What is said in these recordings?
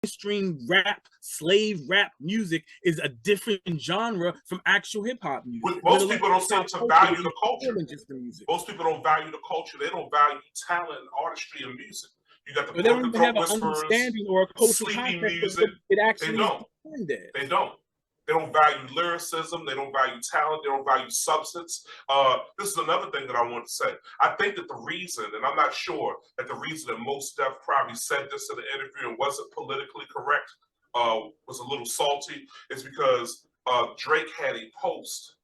mainstream rap, slave rap music is a different genre from actual hip hop music. Most people don't seem to value the culture. Most people don't value the culture. They don't value talent and artistry and music. You got the broken throat whisperers, or a sleepy music. It actually they don't. They don't. They don't value lyricism. They don't value talent. They don't value substance. This is another thing that I want to say. I think that the reason, and I'm not sure that the reason that Mos Def probably said this in the interview and wasn't politically correct, was a little salty, is because Drake had a post,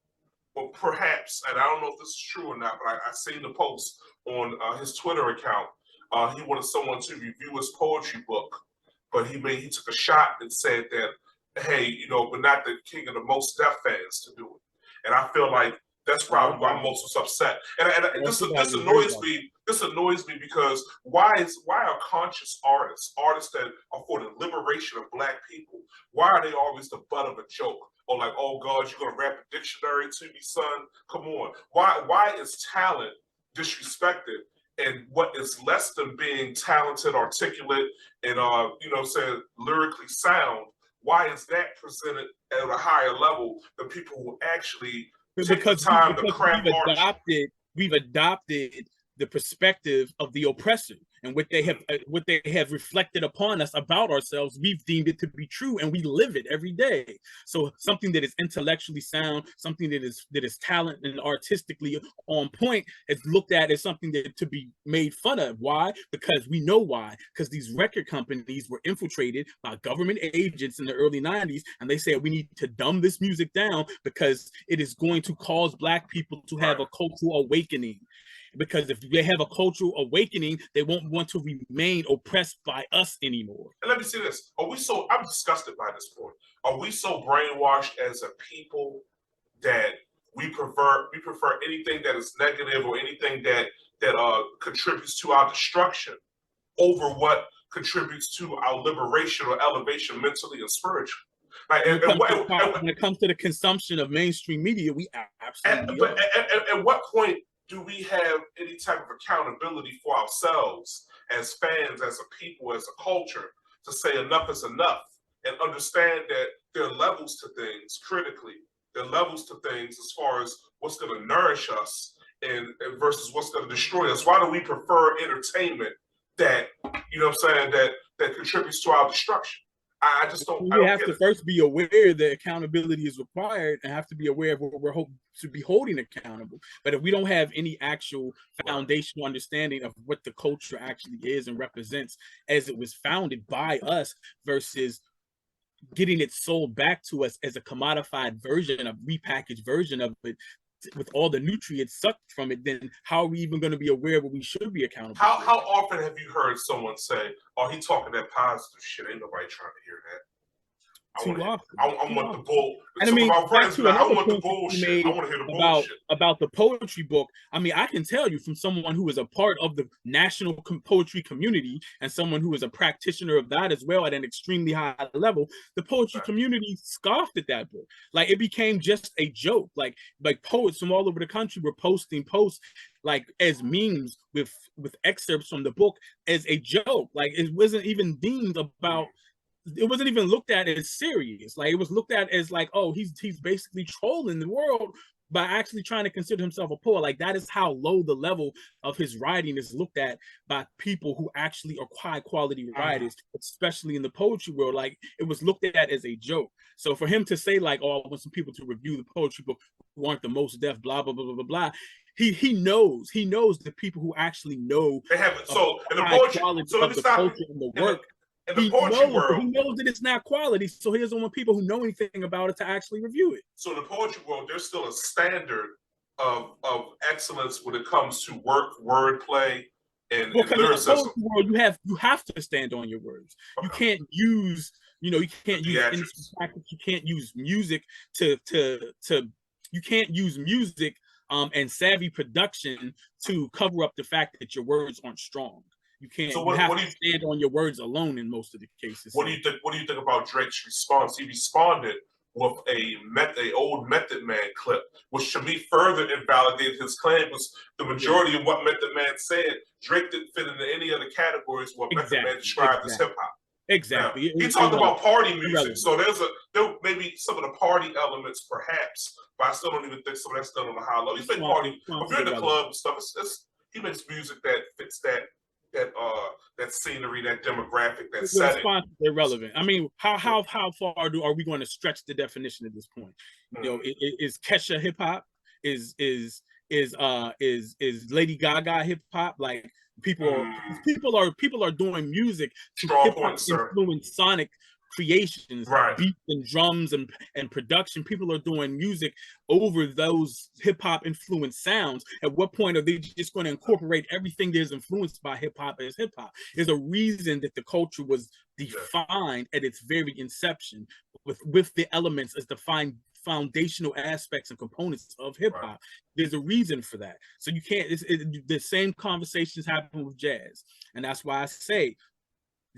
or perhaps, and I don't know if this is true or not, but I seen the post on his Twitter account. He wanted someone to review his poetry book, but he took a shot and said that, hey, we're not the king of the Mos Def fans to do it. And I feel like that's probably why Mos was upset. And this annoys me. This annoys me because why are conscious artists that are for the liberation of Black people, why are they always the butt of a joke? Or like, oh God, you're gonna rap a dictionary to me, son? Come on. Why is talent disrespected? And what is less than being talented, articulate, and lyrically sound, why is that presented at a higher level than people who actually take the time to craft art? We've adopted the perspective of the oppressor, and what they have reflected upon us about ourselves, we've deemed it to be true, and we live it every day. So something that is intellectually sound, something that is talent and artistically on point, is looked at as something that to be made fun of. Why? Because we know why. Because these record companies were infiltrated by government agents in the early 90s, and they said we need to dumb this music down because it is going to cause Black people to have a cultural awakening. Because if they have a cultural awakening, they won't want to remain oppressed by us anymore. And let me say this. I'm disgusted by this point. Are we so brainwashed as a people that we prefer anything that is negative or anything that contributes to our destruction over what contributes to our liberation or elevation mentally and spiritually? When it comes to the consumption of mainstream media, we absolutely at what point do we have any type of accountability for ourselves as fans, as a people, as a culture, to say enough is enough and understand that there are levels to things critically, there are levels to things as far as what's going to nourish us and versus what's going to destroy us? Why do we prefer entertainment that, that contributes to our destruction? I just don't. We have to first be aware that accountability is required, and have to be aware of what we're to be holding accountable. But if we don't have any actual foundational understanding of what the culture actually is and represents as it was founded by us, versus getting it sold back to us as a commodified version, a repackaged version of it, with all the nutrients sucked from it, then how are we even going to be aware of what we should be accountable for? How often have you heard someone say, oh, he talking that positive shit, ain't nobody trying to hear that? I want the bull. And I mean, my friends, I want the bullshit. I want to hear the bullshit. About the poetry book. I mean, I can tell you from someone who is a part of the national poetry community and someone who is a practitioner of that as well at an extremely high level, the poetry community scoffed at that book. Like, it became just a joke. Like poets from all over the country were posting posts like as memes with excerpts from the book as a joke. Like, it wasn't even deemed about. It wasn't even looked at as serious. Like, it was looked at as like, oh, he's basically trolling the world by actually trying to consider himself a poet. Like, that is how low the level of his writing is looked at by people who actually are high quality writers, especially in the poetry world. Like, it was looked at as a joke. So for him to say like, oh, I want some people to review the poetry book who aren't the Mos Def, blah blah blah blah blah blah. He knows the people who actually know they have it. So in the poetry, of the culture and the work. In the poetry world, he knows that it's not quality, so he doesn't want people who know anything about it to actually review it. So in the poetry world, there's still a standard of excellence when it comes to wordplay, and lyricism. In the poetry world, you have to stand on your words. Okay. You can't use, you can't use practice. You can't use music you can't use music and savvy production to cover up the fact that your words aren't strong. You can't. So you have to stand on your words alone in most of the cases. What do you think? What do you think about Drake's response? He responded with a old Method Man clip, which to me further invalidated his claim. Was the majority of what Method Man said, Drake didn't fit into any other categories what Method Man described as hip hop. Now, Exactly. he talked about party music, irrelevant. so there may be some of the party elements, perhaps, but I still don't even think some of that's done on the high level. He's been party. If you're in the club and stuff, he makes music that fits that scenery, that demographic, that setting. Response is irrelevant. I mean, how far are we going to stretch the definition at this point? You know, is Kesha hip hop? Is Lady Gaga hip hop? Like people are doing music to hip hop influence sonic creations, right, beats and drums and production. People are doing music over those hip hop influenced sounds. At what point are they just going to incorporate everything that is influenced by hip hop as hip hop? There's a reason that the culture was defined at its very inception with the elements as defined foundational aspects and components of hip hop. Right. There's a reason for that. So you can't. The same conversations happen with jazz, and that's why I say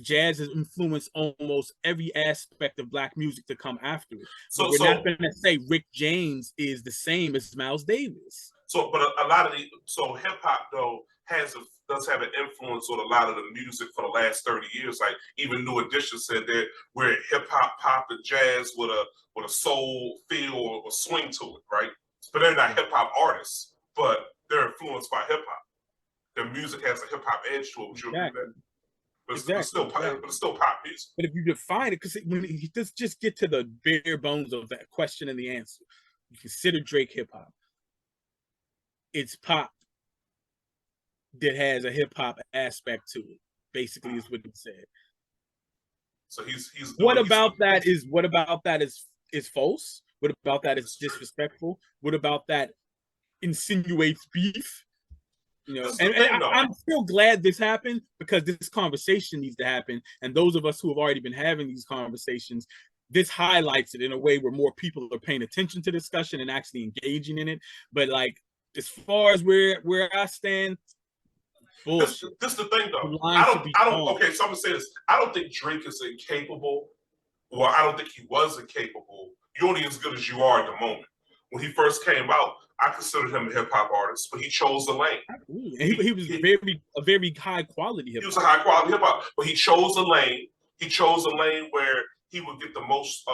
jazz has influenced almost every aspect of Black music to come after it. So we're not going to say Rick James is the same as Miles Davis. So, but a lot of hip hop though does have an influence on a lot of the music for the last 30 years. Like even New Edition said that we're hip hop, pop, and jazz with a soul feel or swing to it, right? But they're not hip hop artists, but they're influenced by hip hop. Their music has a hip hop edge to it. Would you agree with that? But it's still pop music. But if you define it, because when you just get to the bare bones of that question and the answer, you consider Drake hip hop. It's pop that has a hip hop aspect to it. Basically, is what he said. So he's what about that is false? What about that is disrespectful? What about that insinuates beef? You know, I'm still glad this happened because this conversation needs to happen. And those of us who have already been having these conversations, this highlights it in a way where more people are paying attention to discussion and actually engaging in it. But like, as far as where I stand, bullshit. This is the thing though. Okay, so I'm gonna say this. I don't think Drake is incapable, or I don't think he was incapable. You're only as good as you are at the moment. When he first came out, I considered him a hip hop artist, but he chose the lane. He was a very high quality hip hop. He was a high quality hip hop, but he chose a lane. He chose a lane where he would get the most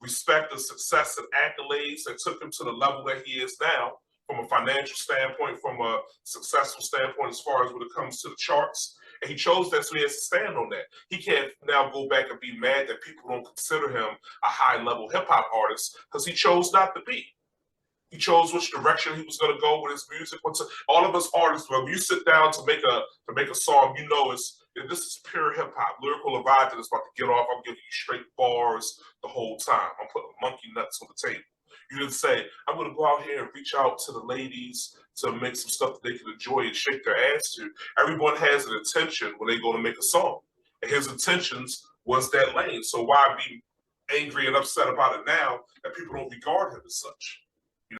respect and success and accolades that took him to the level that he is now, from a financial standpoint, from a successful standpoint, as far as when it comes to the charts. And he chose that, so he has to stand on that. He can't now go back and be mad that people don't consider him a high-level hip-hop artist, because he chose not to be. He chose which direction he was going to go with his music. All of us artists, when you sit down to make a song, you know this is pure hip hop. Lyrical Leviathan is about to get off. I'm giving you straight bars the whole time. I'm putting monkey nuts on the table. You didn't say, I'm going to go out here and reach out to the ladies to make some stuff that they can enjoy and shake their ass to. Everyone has an intention when they go to make a song. And his intentions was that lane. So why be angry and upset about it now that people don't regard him as such?